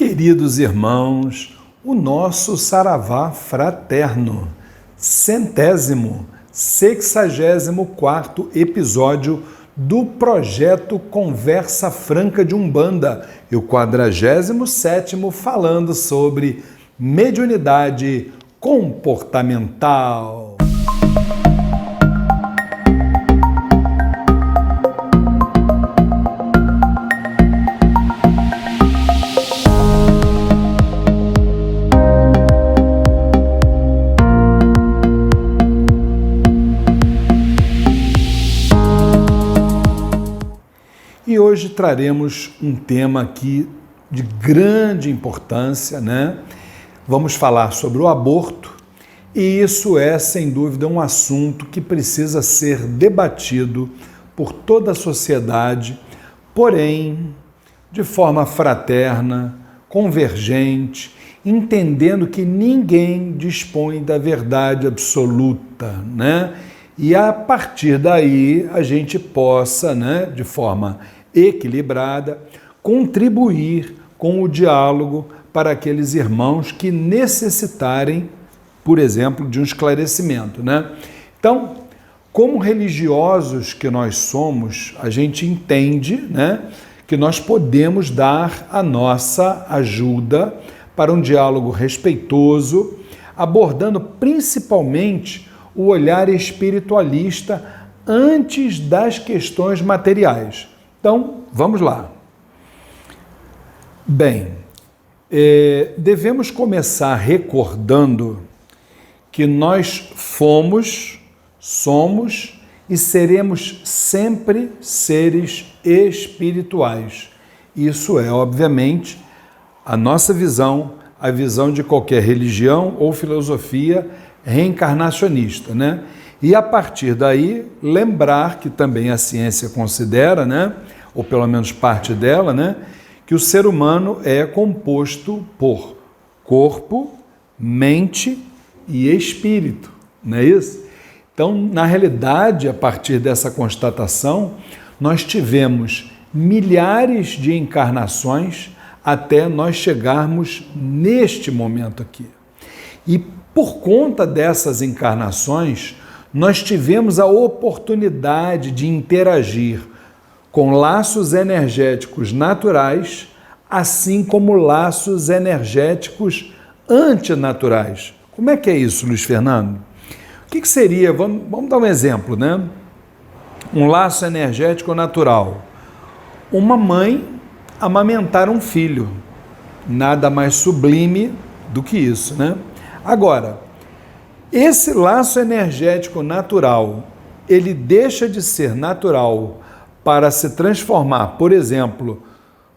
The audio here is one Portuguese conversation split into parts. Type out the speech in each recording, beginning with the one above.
Queridos irmãos, o nosso saravá fraterno, 164º episódio do projeto Conversa Franca de Umbanda e o 47º falando sobre mediunidade comportamental. E hoje traremos um tema aqui de grande importância, né? Vamos falar sobre o aborto, e isso é, sem dúvida, um assunto que precisa ser debatido por toda a sociedade, porém, de forma fraterna, convergente, entendendo que ninguém dispõe da verdade absoluta, né? E a partir daí a gente possa, né, de forma equilibrada, contribuir com o diálogo para aqueles irmãos que necessitarem, por exemplo, de um esclarecimento, né? Então, como religiosos que nós somos, a gente entende, né, que nós podemos dar a nossa ajuda para um diálogo respeitoso, abordando principalmente o olhar espiritualista antes das questões materiais. Então, vamos lá. Bem, devemos começar recordando que nós fomos, somos e seremos sempre seres espirituais. Isso é, obviamente, a nossa visão, a visão de qualquer religião ou filosofia reencarnacionista, né? E a partir daí, lembrar que também a ciência considera, né, ou pelo menos parte dela, né, que o ser humano é composto por corpo, mente e espírito, não é isso? Então, na realidade, a partir dessa constatação, nós tivemos milhares de encarnações até nós chegarmos neste momento aqui. E por conta dessas encarnações, nós tivemos a oportunidade de interagir com laços energéticos naturais, assim como laços energéticos antinaturais. Como é que é isso, Luiz Fernando? O que seria, vamos dar um exemplo, né? Um laço energético natural. Uma mãe amamentar um filho. Nada mais sublime do que isso, né? Agora, esse laço energético natural, ele deixa de ser natural para se transformar, por exemplo,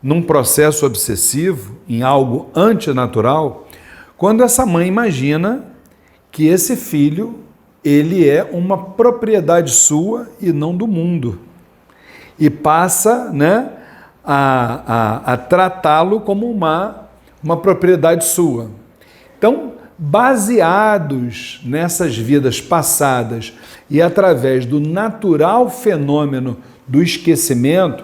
num processo obsessivo, em algo antinatural, quando essa mãe imagina que esse filho, ele é uma propriedade sua e não do mundo. E passa, né, a tratá-lo como uma propriedade sua. Então, baseados nessas vidas passadas e através do natural fenômeno do esquecimento,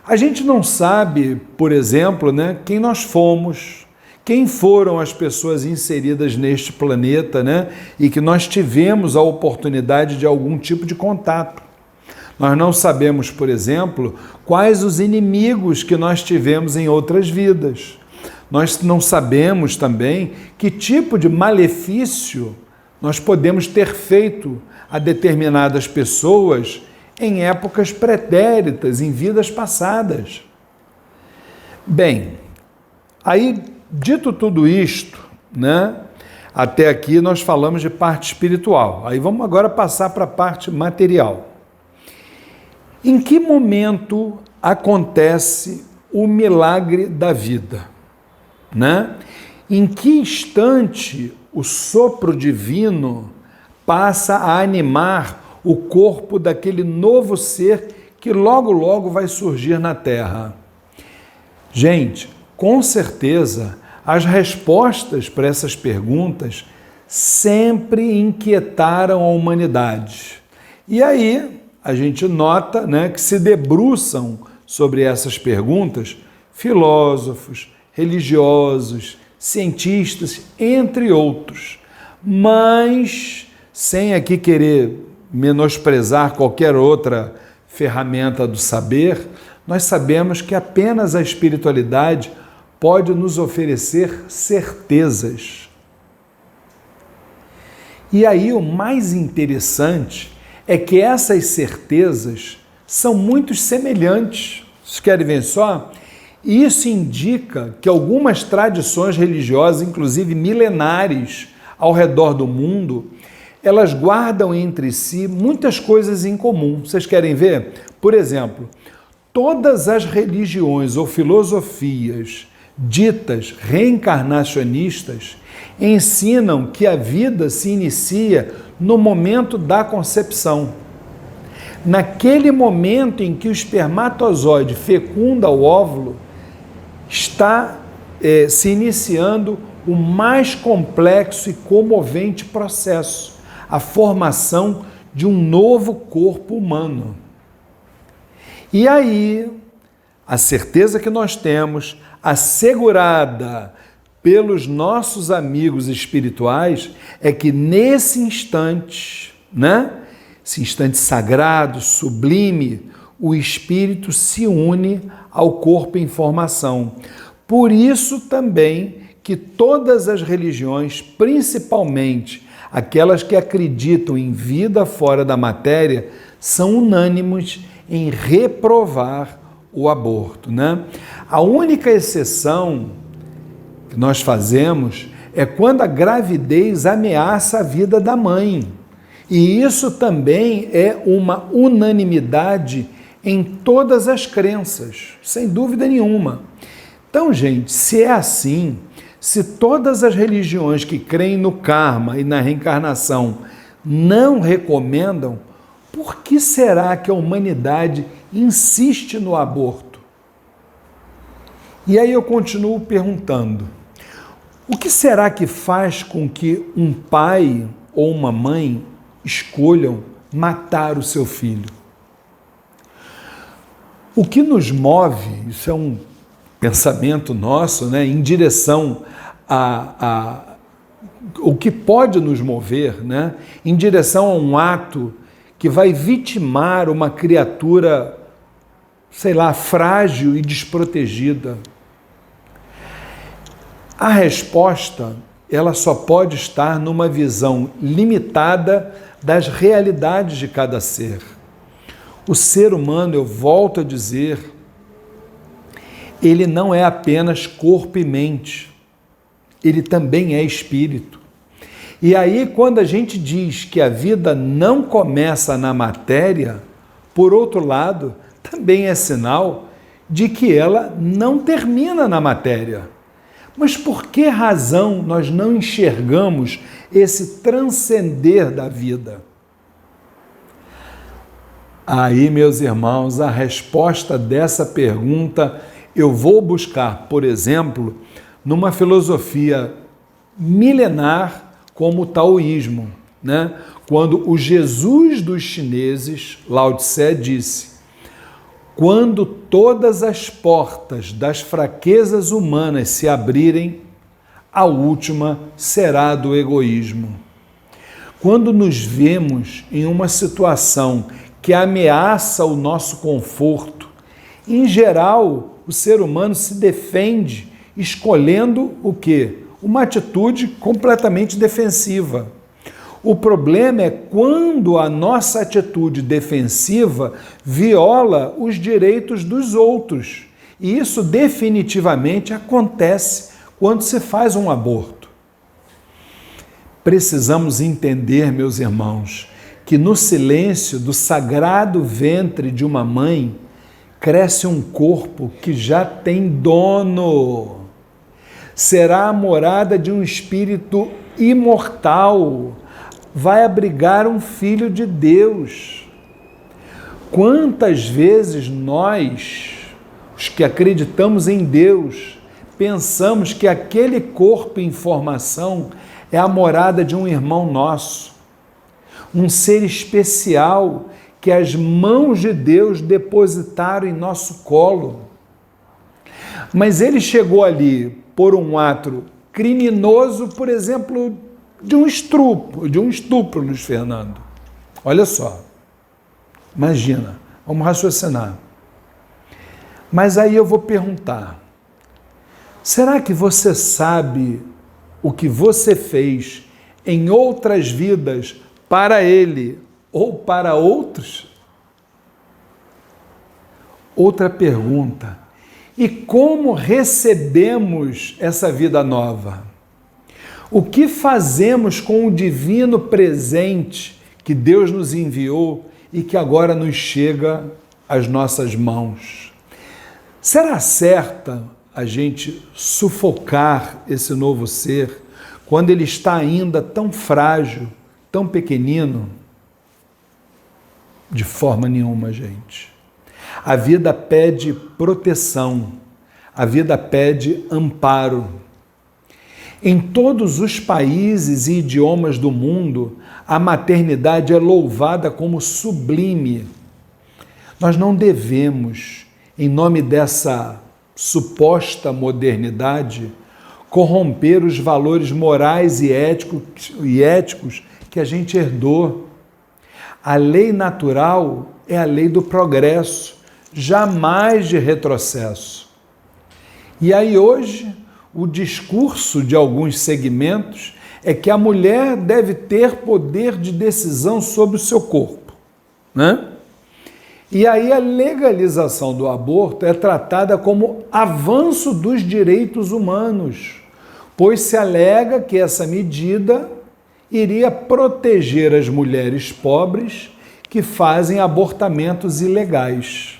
a gente não sabe, por exemplo, né, quem nós fomos, quem foram as pessoas inseridas neste planeta, né, e que nós tivemos a oportunidade de algum tipo de contato. Nós não sabemos, por exemplo, quais os inimigos que nós tivemos em outras vidas. Nós não sabemos também que tipo de malefício nós podemos ter feito a determinadas pessoas em épocas pretéritas, em vidas passadas. Bem, aí, dito tudo isto, né, até aqui nós falamos de parte espiritual. Aí vamos agora passar para a parte material. Em que momento acontece o milagre da vida? Né? Em que instante o sopro divino passa a animar o corpo daquele novo ser que logo, logo vai surgir na Terra? Gente, com certeza, as respostas para essas perguntas sempre inquietaram a humanidade. E aí a gente nota, né, que se debruçam sobre essas perguntas filósofos, religiosos, cientistas, entre outros. Mas, sem aqui querer menosprezar qualquer outra ferramenta do saber, nós sabemos que apenas a espiritualidade pode nos oferecer certezas. E aí o mais interessante é que essas certezas são muito semelhantes. Vocês querem ver só? Isso indica que algumas tradições religiosas, inclusive milenares ao redor do mundo, elas guardam entre si muitas coisas em comum. Vocês querem ver? Por exemplo, todas as religiões ou filosofias ditas reencarnacionistas ensinam que a vida se inicia no momento da concepção. Naquele momento em que o espermatozoide fecunda o óvulo, está se iniciando o mais complexo e comovente processo, a formação de um novo corpo humano. E aí, a certeza que nós temos, assegurada pelos nossos amigos espirituais, é que nesse instante, esse instante sagrado, sublime, o espírito se une ao corpo em formação. Por isso também que todas as religiões, principalmente aquelas que acreditam em vida fora da matéria, são unânimes em reprovar o aborto, A única exceção que nós fazemos é quando a gravidez ameaça a vida da mãe. E isso também é uma unanimidade em todas as crenças, sem dúvida nenhuma. Então, gente, se é assim, se todas as religiões que creem no karma e na reencarnação não recomendam, por que será que a humanidade insiste no aborto? E aí eu continuo perguntando, o que será que faz com que um pai ou uma mãe escolham matar o seu filho? O que nos move, isso é um pensamento nosso, em direção o que pode nos mover, em direção a um ato que vai vitimar uma criatura, frágil e desprotegida. A resposta, ela só pode estar numa visão limitada das realidades de cada ser. O ser humano, eu volto a dizer, ele não é apenas corpo e mente, ele também é espírito. E aí, quando a gente diz que a vida não começa na matéria, por outro lado, também é sinal de que ela não termina na matéria. Mas por que razão nós não enxergamos esse transcender da vida? Aí, meus irmãos, a resposta dessa pergunta eu vou buscar, por exemplo, numa filosofia milenar como o taoísmo, Quando o Jesus dos chineses, Lao Tse, disse: quando todas as portas das fraquezas humanas se abrirem, a última será do egoísmo. Quando nos vemos em uma situação que ameaça o nosso conforto, em geral, o ser humano se defende escolhendo o quê? Uma atitude completamente defensiva. O problema é quando a nossa atitude defensiva viola os direitos dos outros. E isso definitivamente acontece quando se faz um aborto. Precisamos entender, meus irmãos, que no silêncio do sagrado ventre de uma mãe cresce um corpo que já tem dono. Será a morada de um espírito imortal. Vai abrigar um filho de Deus. Quantas vezes nós, os que acreditamos em Deus, pensamos que aquele corpo em formação é a morada de um irmão nosso, um ser especial que as mãos de Deus depositaram em nosso colo. Mas ele chegou ali por um ato criminoso, por exemplo, de um estupro, Luiz Fernando. Olha só, imagina, vamos raciocinar. Mas aí eu vou perguntar, será que você sabe o que você fez em outras vidas para ele ou para outros? Outra pergunta, e como recebemos essa vida nova? O que fazemos com o divino presente que Deus nos enviou e que agora nos chega às nossas mãos? Será certa a gente sufocar esse novo ser quando ele está ainda tão frágil, tão pequenino? De forma nenhuma, gente. A vida pede proteção, a vida pede amparo. Em todos os países e idiomas do mundo, a maternidade é louvada como sublime. Nós não devemos, em nome dessa suposta modernidade, corromper os valores morais e éticos que a gente herdou. A lei natural é a lei do progresso, jamais de retrocesso. E aí hoje, o discurso de alguns segmentos é que a mulher deve ter poder de decisão sobre o seu corpo, né? E aí a legalização do aborto é tratada como avanço dos direitos humanos, pois se alega que essa medida iria proteger as mulheres pobres que fazem abortamentos ilegais.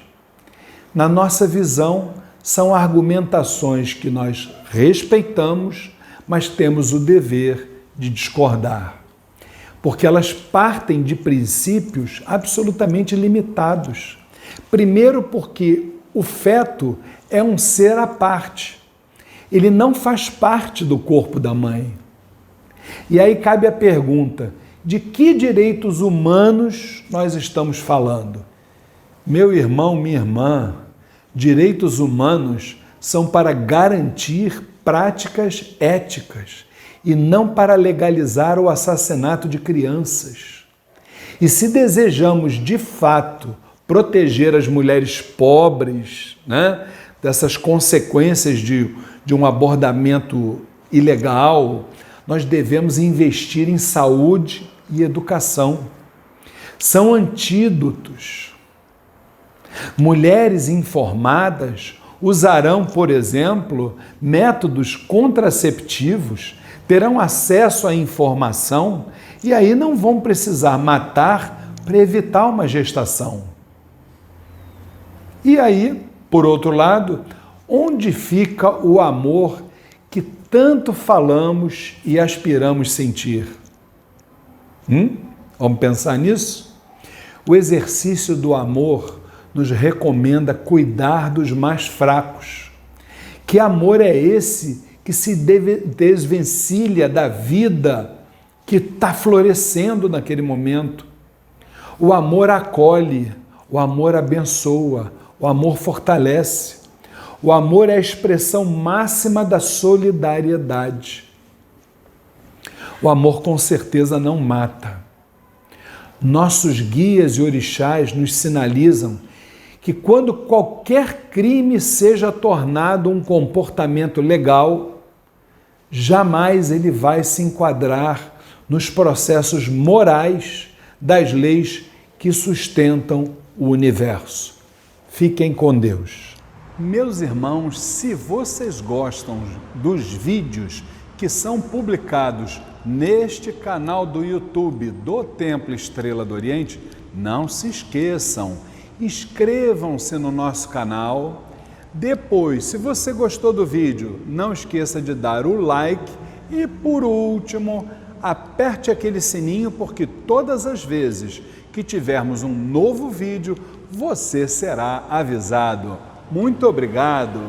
Na nossa visão, são argumentações que nós respeitamos, mas temos o dever de discordar, porque elas partem de princípios absolutamente limitados. Primeiro, porque o feto é um ser à parte, ele não faz parte do corpo da mãe. E aí cabe a pergunta, de que direitos humanos nós estamos falando? Meu irmão, minha irmã, direitos humanos são para garantir práticas éticas e não para legalizar o assassinato de crianças. E se desejamos, de fato, proteger as mulheres pobres, né, dessas consequências de um abortamento ilegal, nós devemos investir em saúde e educação. São antídotos. Mulheres informadas usarão, por exemplo, métodos contraceptivos, terão acesso à informação e aí não vão precisar matar para evitar uma gestação. E aí, por outro lado, onde fica o amor que tanto falamos e aspiramos sentir? Vamos pensar nisso? O exercício do amor nos recomenda cuidar dos mais fracos. Que amor é esse que se desvencilha da vida que está florescendo naquele momento? O amor acolhe, o amor abençoa, o amor fortalece. O amor é a expressão máxima da solidariedade. O amor com certeza não mata. Nossos guias e orixás nos sinalizam que quando qualquer crime seja tornado um comportamento legal, jamais ele vai se enquadrar nos processos morais das leis que sustentam o universo. Fiquem com Deus. Meus irmãos, se vocês gostam dos vídeos que são publicados neste canal do YouTube do Templo Estrela do Oriente, não se esqueçam, inscrevam-se no nosso canal. Depois, se você gostou do vídeo, não esqueça de dar o like e, por último, aperte aquele sininho, porque todas as vezes que tivermos um novo vídeo, você será avisado. Muito obrigado!